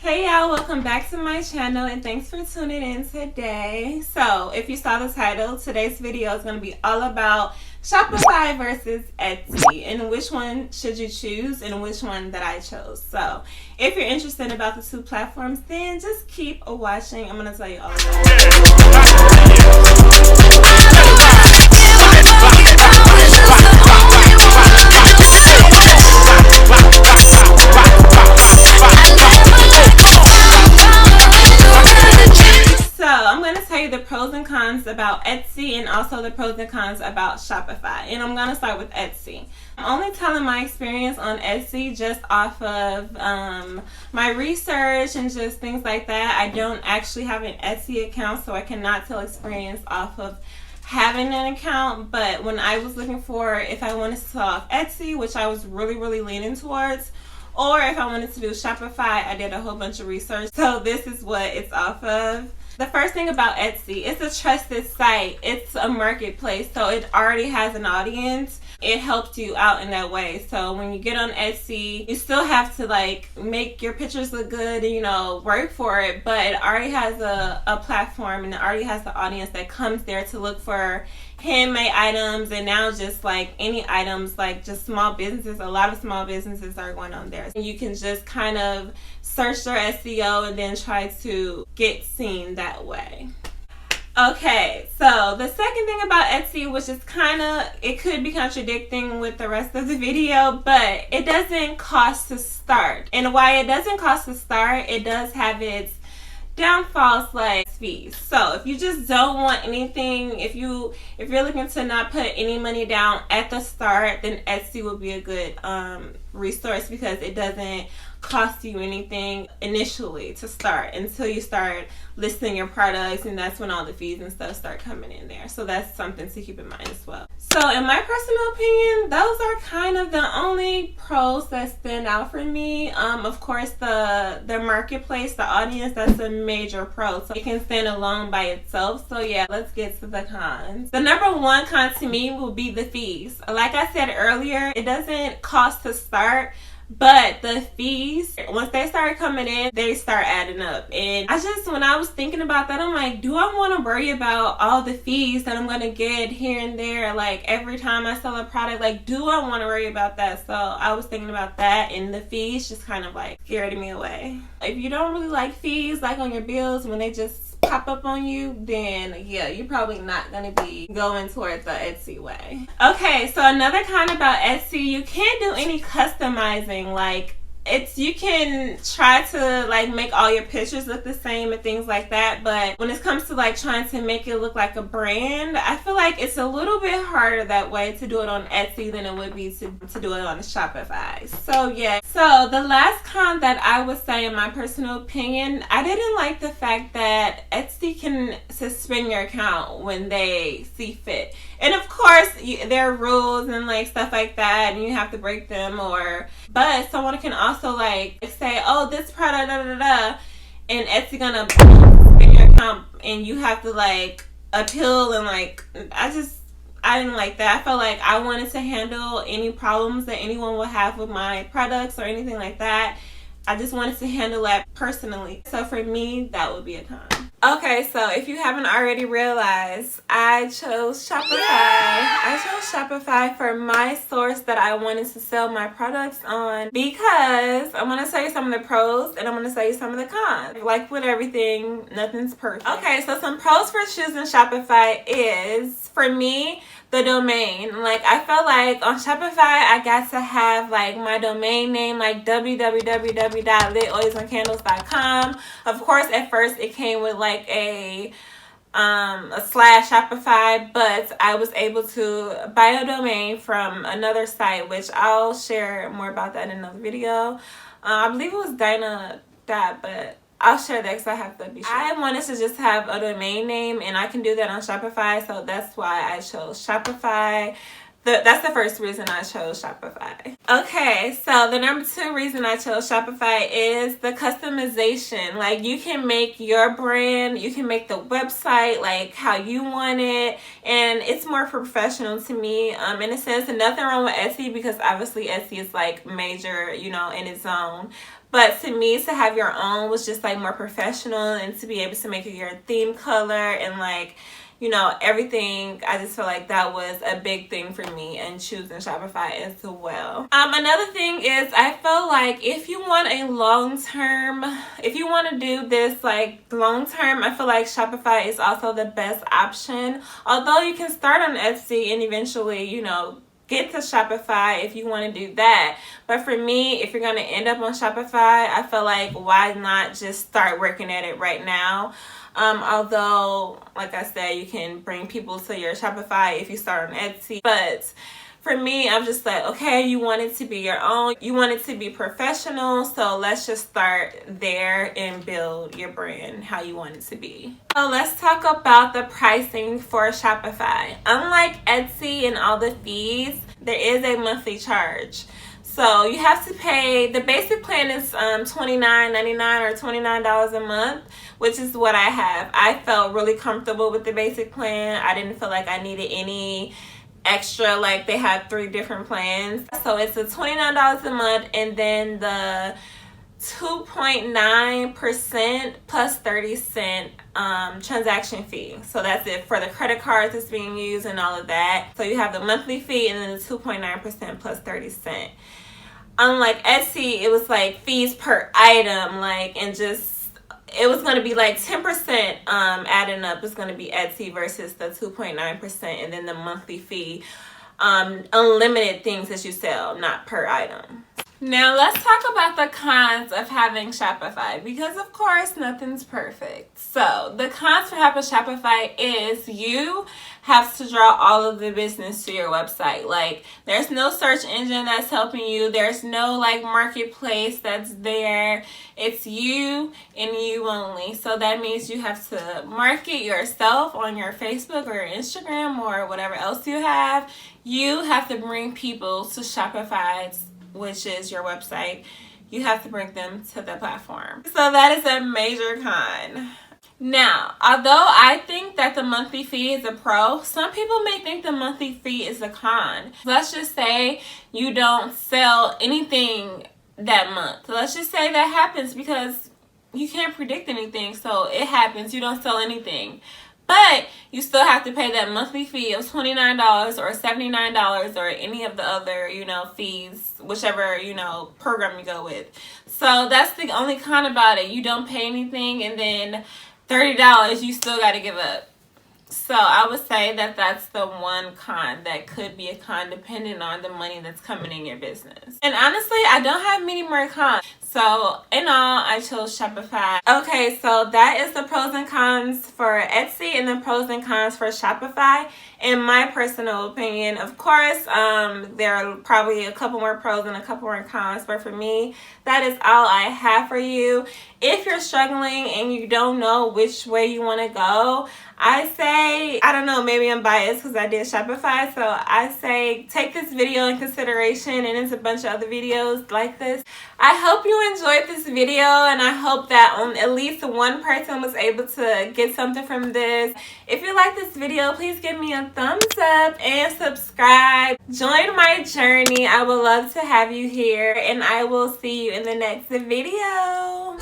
Hey y'all, welcome back to my channel and thanks for tuning in today. So if you saw the title, today's video is going to be all about Shopify versus Etsy and which one should you choose and which one that I chose. So if you're interested about the two platforms, then just keep watching. I'm going to tell you all about it. The pros and cons about Etsy and also the pros and cons about Shopify, and I'm gonna start with Etsy. I'm only telling my experience on Etsy just off of my research and just things like that. I don't actually have an Etsy account, so I cannot tell experience off of having an account. But when I was looking for if I wanted to sell off Etsy, which I was really leaning towards, or if I wanted to do Shopify, I did a whole bunch of research. So this is what it's off of. The first thing about Etsy, it's a trusted site. It's a marketplace, so it already has an audience. It helps you out in that way. So when you get on Etsy, you still have to like make your pictures look good and, you know, work for it, but it already has a platform and it already has the audience that comes there to look for handmade items, and now just like any items, like just small businesses. A lot of small businesses are going on there. You can just kind of search their SEO and then try to get seen that way. Okay, so the second thing about Etsy, which is it could be contradicting with the rest of the video, but it doesn't cost to start. And why it doesn't cost to start, it does have its downfalls like fees. So if you just don't want anything, if you're looking to not put any money down at the start, then Etsy would be a good resource because it doesn't cost you anything initially to start until you start listing your products, and that's when all the fees and stuff start coming in there. So that's something to keep in mind as well. So in my personal opinion, those are kind of the only pros that stand out for me. Of course, the marketplace, the audience, that's a major pro. So it can stand alone by itself. So yeah, let's get to the cons. The number one con to me will be the fees. Like I said earlier, it doesn't cost to start, but the fees, once they start coming in, they start adding up. And when I was thinking about that, I'm like, do I want to worry about all the fees that I'm going to get here and there, like every time I sell a product? Like, do I want to worry about that? So I was thinking about that, and the fees just kind of like scared me away. If you don't really like fees, like on your bills, when they just pop up on you, then yeah, you're probably not gonna be going towards the Etsy way. Okay, so another con about Etsy, you can't do any customizing. Like, you can try to like make all your pictures look the same and things like that, but when it comes to like trying to make it look like a brand, I feel like it's a little bit harder that way to do it on Etsy than it would be to do it on Shopify. So yeah, so the last con that I would say, in my personal opinion, I didn't like the fact that Etsy can suspend your account when they see fit. And of course, there are rules and like stuff like that, and you have to break them. But someone can also like say, "Oh, this product, da da da," and Etsy gonna suspend your account, and you have to like appeal. And like, I didn't like that. I felt like I wanted to handle any problems that anyone would have with my products or anything like that. I just wanted to handle that personally. So for me, that would be a con. Okay, so if you haven't already realized, I chose Shopify. I chose Shopify for my source that I wanted to sell my products on, because I'm going to tell you some of the pros and I'm going to tell you some of the cons. Like with everything, nothing's perfect. Okay, so some pros for choosing Shopify is, for me, the domain. Like, I felt like on Shopify, I got to have like my domain name, like www.litoilsandcandles.com. Of course, at first it came with like a slash Shopify, but I was able to buy a domain from another site, which I'll share more about that in another video. I believe it was Dinah that, but I'll share that because I have to be sure. I wanted to just have a domain name, and I can do that on Shopify, so that's why I chose Shopify That's the first reason I chose Shopify. Okay, so the number 2 reason I chose Shopify is the customization. Like, you can make your brand, you can make the website like how you want it, and it's more professional to me. In a sense, and nothing wrong with Etsy, because obviously Etsy is like major, you know, in its own. But to me, to have your own was just like more professional, and to be able to make it your theme color and like, you know, everything. I just feel like that was a big thing for me in choosing Shopify as well. Another thing is, I feel like if you want a long-term, if you want to do this like long-term, I feel like Shopify is also the best option. Although you can start on Etsy and eventually, you know, get to Shopify if you want to do that. But for me, if you're going to end up on Shopify, I feel like why not just start working at it right now? Although, like I said, you can bring people to your Shopify if you start on Etsy. But for me, I'm just like, okay, you want it to be your own. You want it to be professional. So let's just start there and build your brand how you want it to be. So let's talk about the pricing for Shopify. Unlike Etsy and all the fees, there is a monthly charge. So you have to pay, the basic plan is $29.99 or $29 a month, which is what I have. I felt really comfortable with the basic plan. I didn't feel like I needed any extra, like they have 3 different plans. So it's a $29 a month, and then the 2.9% plus 30-cent transaction fee. So that's it for the credit cards that's being used and all of that. So you have the monthly fee and then the 2.9% plus 30-cent. Unlike Etsy, it was like fees per item, like, and just it was going to be like 10% adding up is going to be Etsy versus the 2.9%, and then the monthly fee, unlimited things that you sell, not per item. Now let's talk about the cons of having Shopify, because of course nothing's perfect. So the cons for having Shopify is you have to draw all of the business to your website. Like, there's no search engine that's helping you. There's no like marketplace that's there. It's you and you only. So that means you have to market yourself on your Facebook or your Instagram or whatever else you have. You have to bring people to Shopify, which is your website. You have to bring them to the platform. So that is a major con. Now, although I think that the monthly fee is a pro, some people may think the monthly fee is a con. Let's just say you don't sell anything that month. Let's just say that happens, because you can't predict anything. So it happens, you don't sell anything. But you still have to pay that monthly fee of $29 or $79 or any of the other, you know, fees, whichever, you know, program you go with. So that's the only con about it. You don't pay anything, and then $30 you still got to give up. So I would say that that's the one con that could be a con, depending on the money that's coming in your business. And honestly, I don't have many more cons. So in all, I chose Shopify. Okay, so that is the pros and cons for Etsy and the pros and cons for Shopify, in my personal opinion. Of course, there are probably a couple more pros and a couple more cons, but for me, that is all I have for you. If you're struggling and you don't know which way you want to go, I say, I don't know, maybe I'm biased because I did Shopify, so I say take this video in consideration, and there's a bunch of other videos like this. I hope you enjoyed this video, and I hope that at least one person was able to get something from this. If you like this video, please give me a thumbs up and subscribe. Join my journey. I would love to have you here, and I will see you in the next video.